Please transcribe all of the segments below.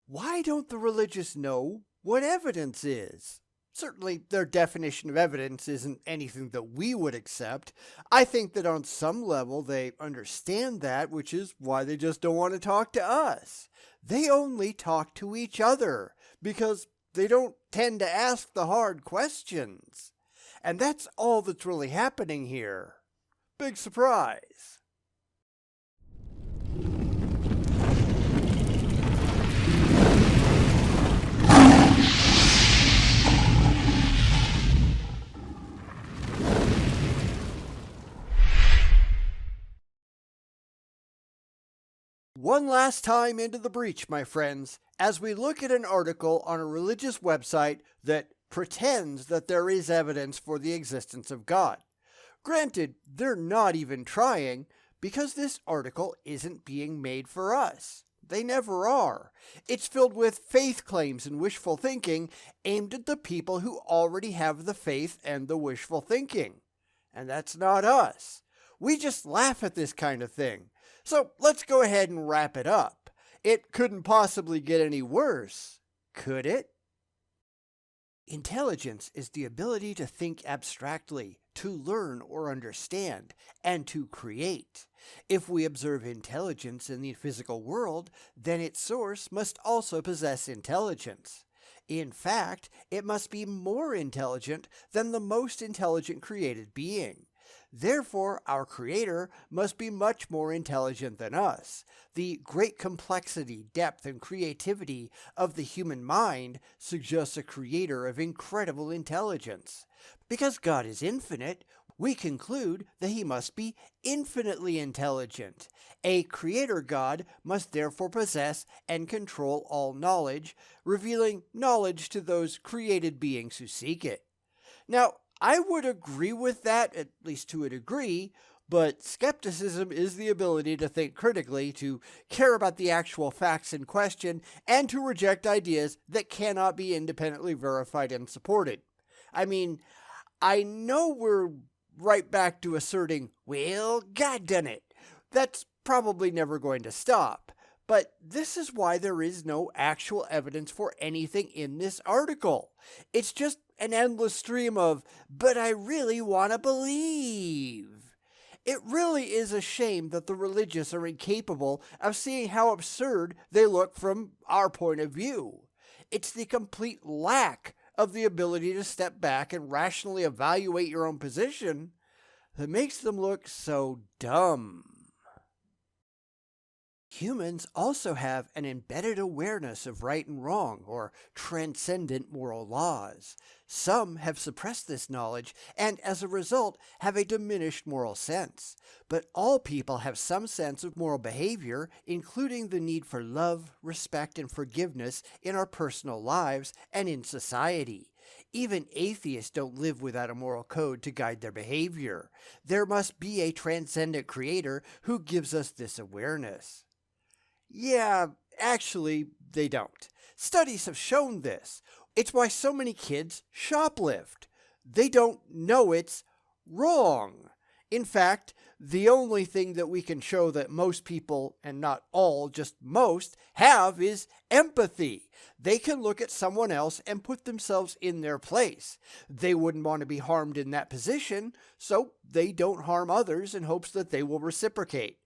Why don't the religious know what evidence is? Certainly, their definition of evidence isn't anything that we would accept. I think that on some level they understand that, which is why they just don't want to talk to us. They only talk to each other because they don't tend to ask the hard questions. And that's all that's really happening here. Big surprise. One last time into the breach, my friends, as we look at an article on a religious website that pretends that there is evidence for the existence of God. Granted, they're not even trying, because this article isn't being made for us. They never are. It's filled with faith claims and wishful thinking aimed at the people who already have the faith and the wishful thinking. And that's not us. We just laugh at this kind of thing. So let's go ahead and wrap it up. It couldn't possibly get any worse, could it? Intelligence is the ability to think abstractly, to learn or understand, and to create. If we observe intelligence in the physical world, then its source must also possess intelligence. In fact, it must be more intelligent than the most intelligent created being. Therefore, our Creator must be much more intelligent than us. The great complexity, depth, and creativity of the human mind suggests a Creator of incredible intelligence. Because God is infinite, we conclude that He must be infinitely intelligent. A Creator God must therefore possess and control all knowledge, revealing knowledge to those created beings who seek it. Now, I would agree with that, at least to a degree, but skepticism is the ability to think critically, to care about the actual facts in question, and to reject ideas that cannot be independently verified and supported. I mean, I know we're right back to asserting, well, God done it. That's probably never going to stop. But this is why there is no actual evidence for anything in this article. It's just an endless stream of, but I really want to believe. It really is a shame that the religious are incapable of seeing how absurd they look from our point of view. It's the complete lack of the ability to step back and rationally evaluate your own position that makes them look so dumb. Humans also have an embedded awareness of right and wrong, or transcendent moral laws. Some have suppressed this knowledge and, as a result, have a diminished moral sense. But all people have some sense of moral behavior, including the need for love, respect, and forgiveness in our personal lives and in society. Even atheists don't live without a moral code to guide their behavior. There must be a transcendent creator who gives us this awareness. Yeah, actually, they don't. Studies have shown this. It's why so many kids shoplift. They don't know it's wrong. In fact, the only thing that we can show that most people, and not all, just most, have is empathy. They can look at someone else and put themselves in their place. They wouldn't want to be harmed in that position, so they don't harm others in hopes that they will reciprocate.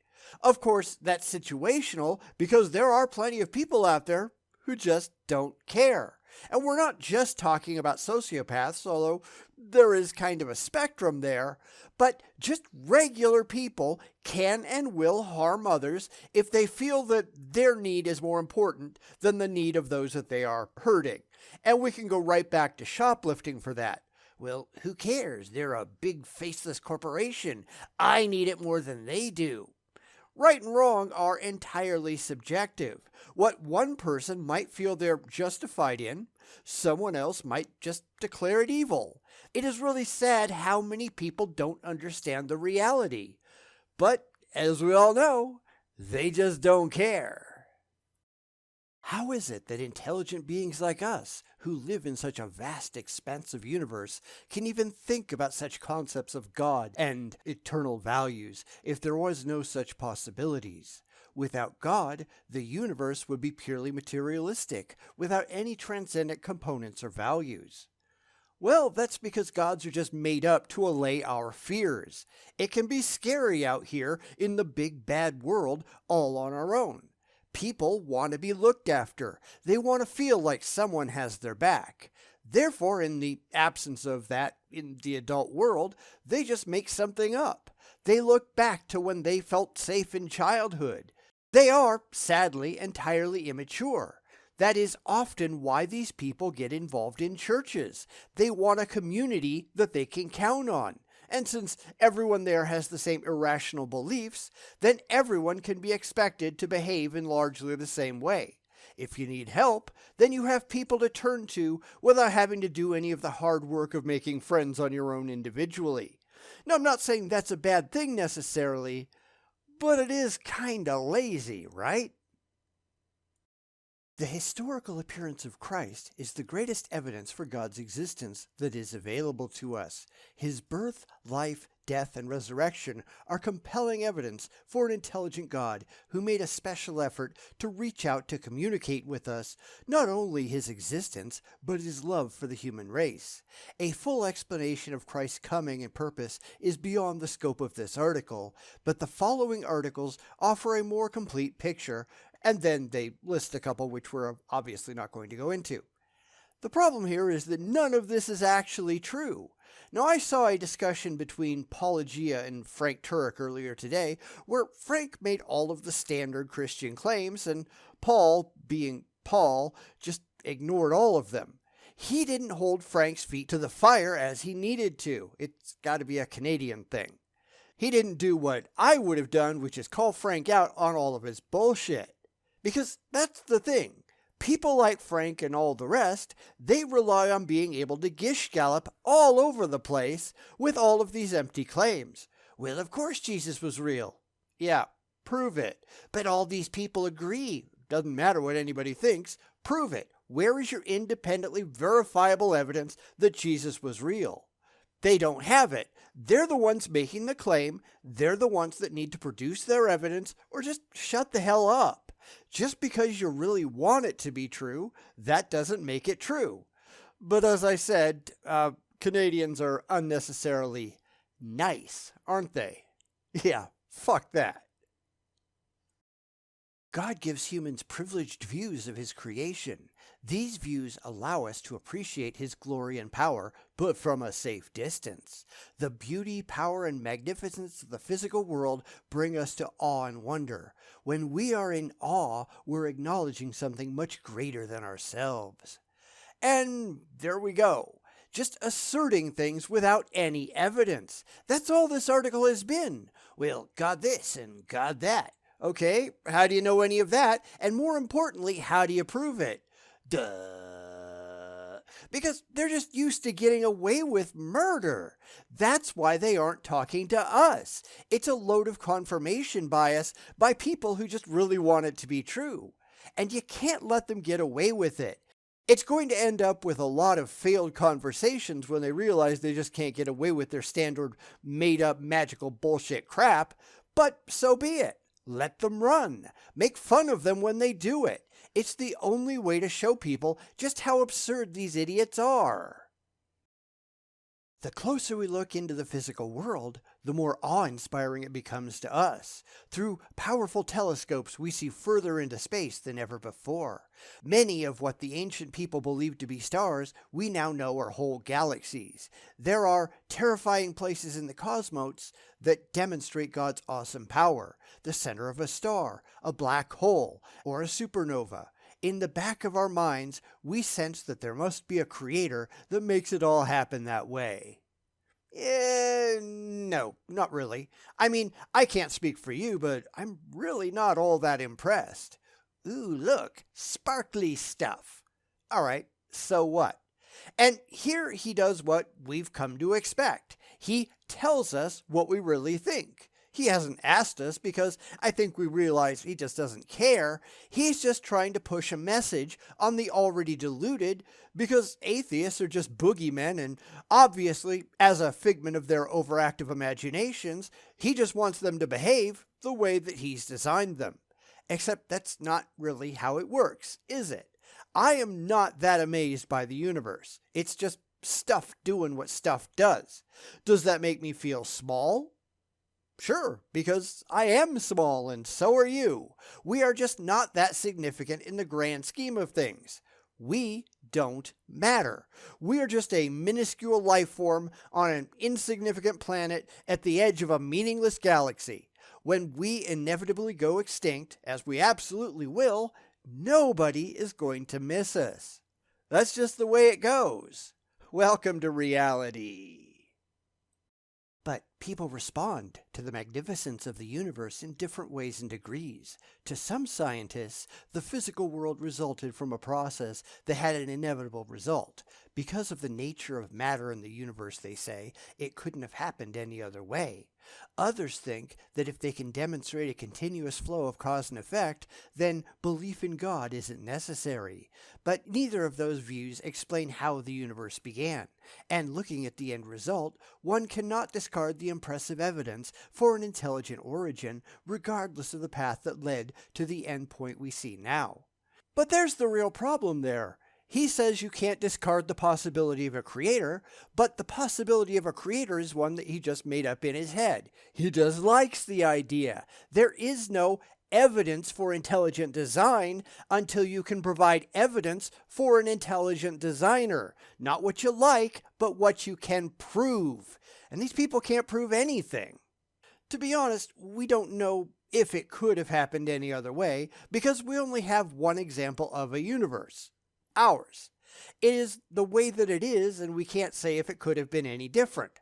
Of course, that's situational because there are plenty of people out there who just don't care. And we're not just talking about sociopaths, although there is kind of a spectrum there, but just regular people can and will harm others if they feel that their need is more important than the need of those that they are hurting. And we can go right back to shoplifting for that. Well, who cares? They're a big faceless corporation. I need it more than they do. Right and wrong are entirely subjective. What one person might feel they're justified in, someone else might just declare it evil. It is really sad how many people don't understand the reality. But, as we all know, they just don't care. How is it that intelligent beings like us, who live in such a vast, expansive universe, can even think about such concepts of God and eternal values if there was no such possibilities? Without God, the universe would be purely materialistic, without any transcendent components or values. Well, that's because gods are just made up to allay our fears. It can be scary out here in the big bad world all on our own. People want to be looked after. They want to feel like someone has their back. Therefore, in the absence of that in the adult world, they just make something up. They look back to when they felt safe in childhood. They are, sadly, entirely immature. That is often why these people get involved in churches. They want a community that they can count on. And since everyone there has the same irrational beliefs, then everyone can be expected to behave in largely the same way. If you need help, then you have people to turn to without having to do any of the hard work of making friends on your own individually. Now, I'm not saying that's a bad thing necessarily, but it is kinda lazy, right? The historical appearance of Christ is the greatest evidence for God's existence that is available to us. His birth, life, death, and resurrection are compelling evidence for an intelligent God who made a special effort to reach out to communicate with us not only his existence, but his love for the human race. A full explanation of Christ's coming and purpose is beyond the scope of this article, but the following articles offer a more complete picture, and then they list a couple which we're obviously not going to go into. The problem here is that none of this is actually true. Now, I saw a discussion between Paulogia and Frank Turek earlier today, where Frank made all of the standard Christian claims, and Paul, being Paul, just ignored all of them. He didn't hold Frank's feet to the fire as he needed to. It's got to be a Canadian thing. He didn't do what I would have done, which is call Frank out on all of his bullshit. Because that's the thing. People like Frank and all the rest, they rely on being able to gish gallop all over the place with all of these empty claims. Well, of course Jesus was real. Yeah, prove it. But all these people agree. Doesn't matter what anybody thinks. Prove it. Where is your independently verifiable evidence that Jesus was real? They don't have it. They're the ones making the claim. They're the ones that need to produce their evidence or just shut the hell up. Just because you really want it to be true, that doesn't make it true. But as I said, Canadians are unnecessarily nice, aren't they? Yeah, fuck that. God gives humans privileged views of his creation. These views allow us to appreciate his glory and power, but from a safe distance. The beauty, power, and magnificence of the physical world bring us to awe and wonder. When we are in awe, we're acknowledging something much greater than ourselves. And there we go. Just asserting things without any evidence. That's all this article has been. Well, God this and God that. Okay, how do you know any of that? And more importantly, how do you prove it? Duh. Because they're just used to getting away with murder. That's why they aren't talking to us. It's a load of confirmation bias by people who just really want it to be true. And you can't let them get away with it. It's going to end up with a lot of failed conversations when they realize they just can't get away with their standard made-up magical bullshit crap, but so be it. Let them run. Make fun of them when they do it. It's the only way to show people just how absurd these idiots are. The closer we look into the physical world, the more awe-inspiring it becomes to us. Through powerful telescopes, we see further into space than ever before. Many of what the ancient people believed to be stars, we now know are whole galaxies. There are terrifying places in the cosmos that demonstrate God's awesome power. The center of a star, a black hole, or a supernova. In the back of our minds, we sense that there must be a creator that makes it all happen that way. No, not really. I mean, I can't speak for you, but I'm really not all that impressed. Ooh, look, sparkly stuff. All right, so what? And here he does what we've come to expect. He tells us what we really think. He hasn't asked us because I think we realize he just doesn't care. He's just trying to push a message on the already deluded because atheists are just boogeymen, and obviously, as a figment of their overactive imaginations, he just wants them to behave the way that he's designed them. Except that's not really how it works, is it? I am not that amazed by the universe. It's just stuff doing what stuff does. Does that make me feel small? Sure, because I am small and so are you. We are just not that significant in the grand scheme of things. We don't matter. We are just a minuscule life form on an insignificant planet at the edge of a meaningless galaxy. When we inevitably go extinct, as we absolutely will, nobody is going to miss us. That's just the way it goes. Welcome to reality. But people respond to the magnificence of the universe in different ways and degrees. To some scientists, the physical world resulted from a process that had an inevitable result. Because of the nature of matter in the universe, they say, it couldn't have happened any other way. Others think that if they can demonstrate a continuous flow of cause and effect, then belief in God isn't necessary. But neither of those views explain how the universe began. And looking at the end result, one cannot discard the impressive evidence for an intelligent origin, regardless of the path that led to the end point we see now. But there's the real problem there. He says you can't discard the possibility of a creator, but the possibility of a creator is one that he just made up in his head. He just likes the idea. There is no evidence for intelligent design until you can provide evidence for an intelligent designer. Not what you like, but what you can prove. And these people can't prove anything. To be honest, we don't know if it could have happened any other way, because we only have one example of a universe. Ours. It is the way that it is, and we can't say if it could have been any different.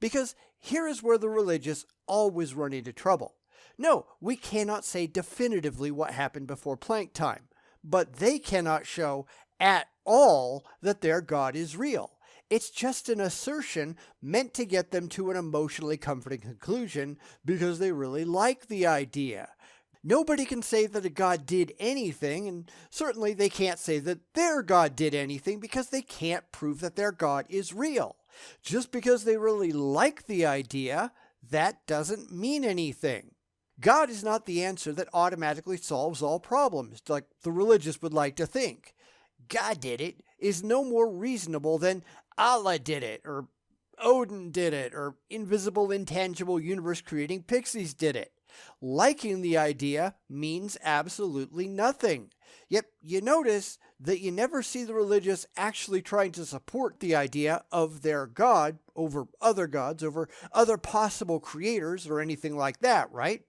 Because here is where the religious always run into trouble. No, we cannot say definitively what happened before Planck time, but they cannot show at all that their God is real. It's just an assertion meant to get them to an emotionally comforting conclusion because they really like the idea. Nobody can say that a God did anything, and certainly they can't say that their God did anything because they can't prove that their God is real. Just because they really like the idea, that doesn't mean anything. God is not the answer that automatically solves all problems, like the religious would like to think. God did it is no more reasonable than Allah did it, or Odin did it, or invisible, intangible, universe-creating pixies did it. Liking the idea means absolutely nothing. Yet you notice that you never see the religious actually trying to support the idea of their God over other gods, over other possible creators or anything like that, right?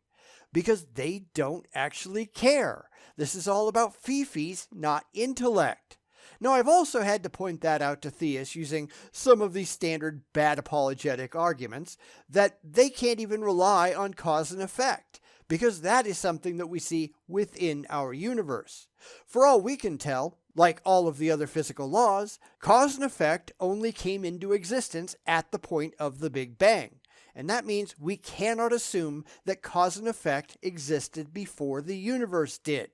Because they don't actually care. This is all about fifis, not intellect. Now, I've also had to point that out to theists using some of these standard bad apologetic arguments that they can't even rely on cause and effect, because that is something that we see within our universe. For all we can tell, like all of the other physical laws, cause and effect only came into existence at the point of the Big Bang. And that means we cannot assume that cause and effect existed before the universe did.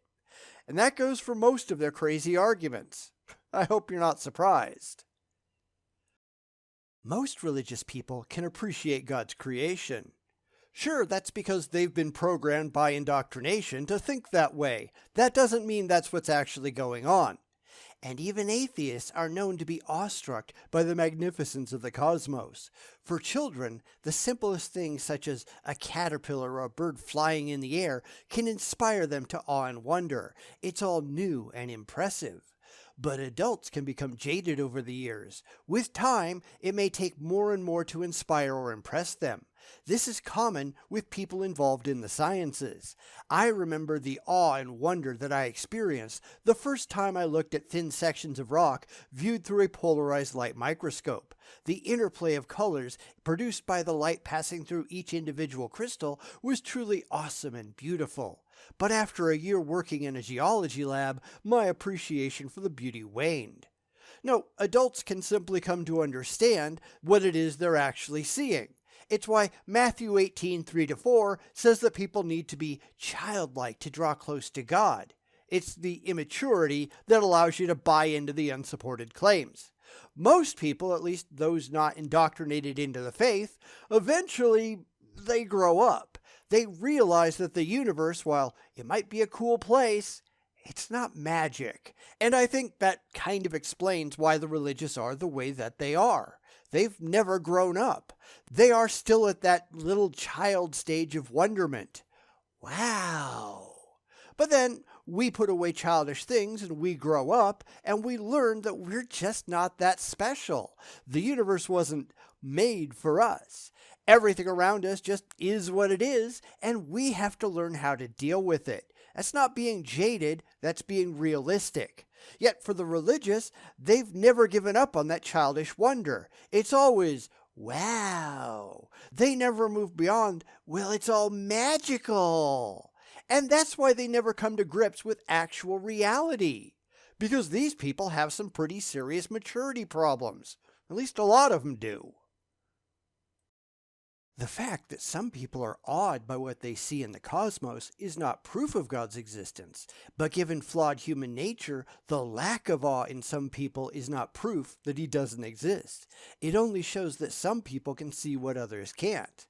And that goes for most of their crazy arguments. I hope you're not surprised. Most religious people can appreciate God's creation. Sure, that's because they've been programmed by indoctrination to think that way. That doesn't mean that's what's actually going on. And even atheists are known to be awestruck by the magnificence of the cosmos. For children, the simplest things such as a caterpillar or a bird flying in the air can inspire them to awe and wonder. It's all new and impressive. But adults can become jaded over the years. With time, it may take more and more to inspire or impress them. This is common with people involved in the sciences. I remember the awe and wonder that I experienced the first time I looked at thin sections of rock viewed through a polarized light microscope. The interplay of colors produced by the light passing through each individual crystal was truly awesome and beautiful. But after a year working in a geology lab, my appreciation for the beauty waned. No, adults can simply come to understand what it is they're actually seeing. It's why Matthew 18:3-4 says that people need to be childlike to draw close to God. It's the immaturity that allows you to buy into the unsupported claims. Most people, at least those not indoctrinated into the faith, eventually they grow up. They realize that the universe, while it might be a cool place, it's not magic. And I think that kind of explains why the religious are the way that they are. They've never grown up. They are still at that little child stage of wonderment. Wow. But then we put away childish things and we grow up and we learn that we're just not that special. The universe wasn't made for us. Everything around us just is what it is, and we have to learn how to deal with it. That's not being jaded, that's being realistic. Yet for the religious, they've never given up on that childish wonder. It's always, wow. They never move beyond, well, it's all magical. And that's why they never come to grips with actual reality. Because these people have some pretty serious maturity problems. At least a lot of them do. The fact that some people are awed by what they see in the cosmos is not proof of God's existence, but given flawed human nature, the lack of awe in some people is not proof that he doesn't exist. It only shows that some people can see what others can't.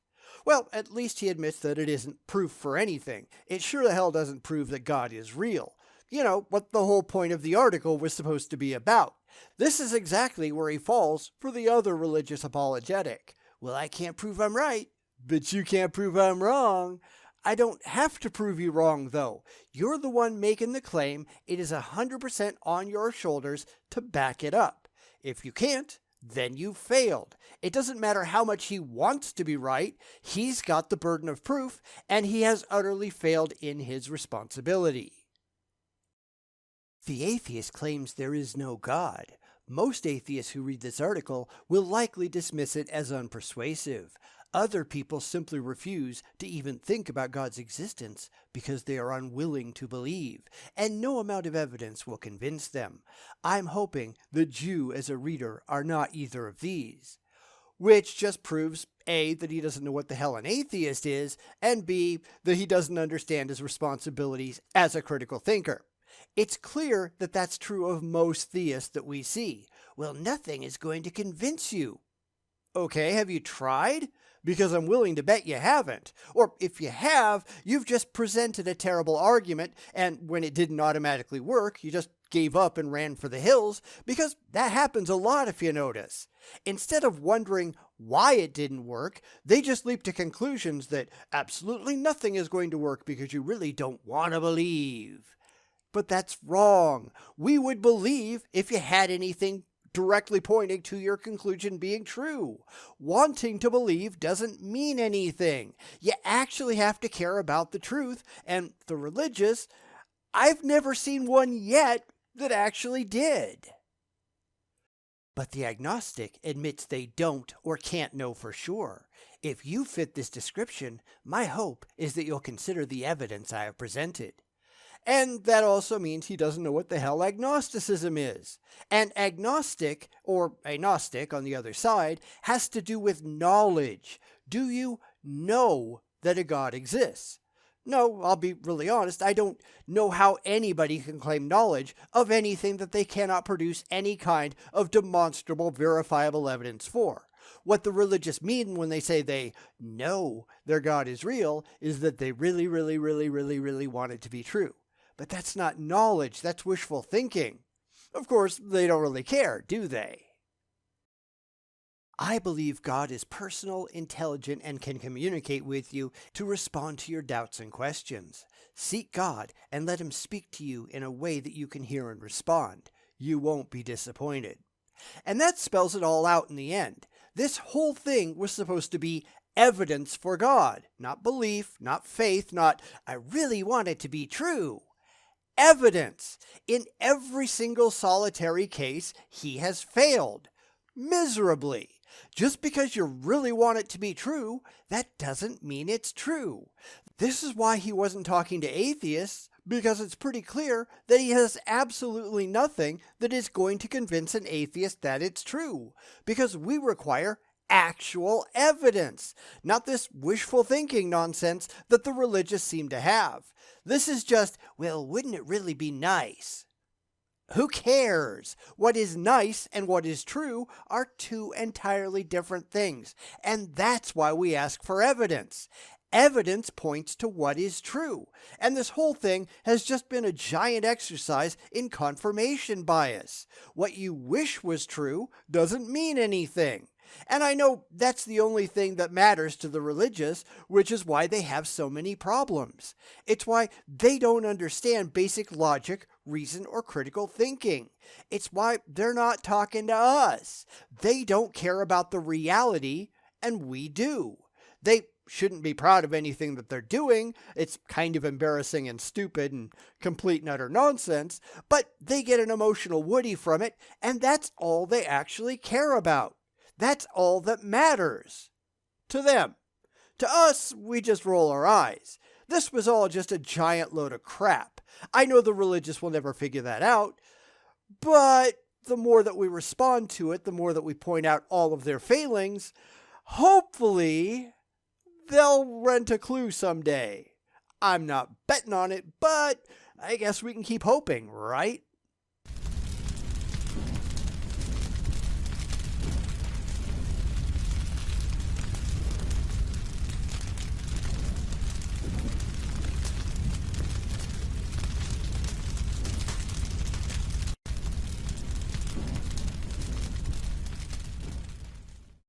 Well, at least he admits that it isn't proof for anything. It sure the hell doesn't prove that God is real. You know, what the whole point of the article was supposed to be about. This is exactly where he falls for the other religious apologetic. Well, I can't prove I'm right, but you can't prove I'm wrong. I don't have to prove you wrong, though. You're the one making the claim. It is 100% on your shoulders to back it up. If you can't, then you've failed. It doesn't matter how much he wants to be right. He's got the burden of proof, and he has utterly failed in his responsibility. The atheist claims there is no God. Most atheists who read this article will likely dismiss it as unpersuasive. Other people simply refuse to even think about God's existence because they are unwilling to believe, and no amount of evidence will convince them. I'm hoping that you as a reader are not either of these. Which just proves A, that he doesn't know what the hell an atheist is, and B, that he doesn't understand his responsibilities as a critical thinker. It's clear that that's true of most theists that we see. Well, nothing is going to convince you. Okay, have you tried? Because I'm willing to bet you haven't. Or if you have, you've just presented a terrible argument, and when it didn't automatically work, you just gave up and ran for the hills, because that happens a lot if you notice. Instead of wondering why it didn't work, they just leap to conclusions that absolutely nothing is going to work because you really don't want to believe. But that's wrong. We would believe if you had anything directly pointing to your conclusion being true. Wanting to believe doesn't mean anything. You actually have to care about the truth, and the religious, I've never seen one yet that actually did. But the agnostic admits they don't or can't know for sure. If you fit this description, my hope is that you'll consider the evidence I have presented. And that also means he doesn't know what the hell agnosticism is. And agnostic, or a Gnostic on the other side, has to do with knowledge. Do you know that a God exists? No, I'll be really honest, I don't know how anybody can claim knowledge of anything that they cannot produce any kind of demonstrable, verifiable evidence for. What the religious mean when they say they know their God is real is that they really want it to be true. But that's not knowledge, that's wishful thinking. Of course, they don't really care, do they? I believe God is personal, intelligent, and can communicate with you to respond to your doubts and questions. Seek God and let him speak to you in a way that you can hear and respond. You won't be disappointed. And that spells it all out in the end. This whole thing was supposed to be evidence for God, not belief, not faith, not, I really want it to be true. Evidence. In every single solitary case, he has failed. Miserably. Just because you really want it to be true, that doesn't mean it's true. This is why he wasn't talking to atheists, because it's pretty clear that he has absolutely nothing that is going to convince an atheist that it's true. Because we require actual evidence, not this wishful thinking nonsense that the religious seem to have. This is just, well, wouldn't it really be nice? Who cares? What is nice and what is true are two entirely different things, and that's why we ask for evidence. Evidence points to what is true, and this whole thing has just been a giant exercise in confirmation bias. What you wish was true doesn't mean anything. And I know that's the only thing that matters to the religious, which is why they have so many problems. It's why they don't understand basic logic, reason, or critical thinking. It's why they're not talking to us. They don't care about the reality, and we do. They shouldn't be proud of anything that they're doing. It's kind of embarrassing and stupid and complete and utter nonsense, but they get an emotional woody from it, and that's all they actually care about. That's all that matters to them. To us, we just roll our eyes. This was all just a giant load of crap. I know the religious will never figure that out, but the more that we respond to it, the more that we point out all of their failings, hopefully they'll rent a clue someday. I'm not betting on it, but I guess we can keep hoping, right?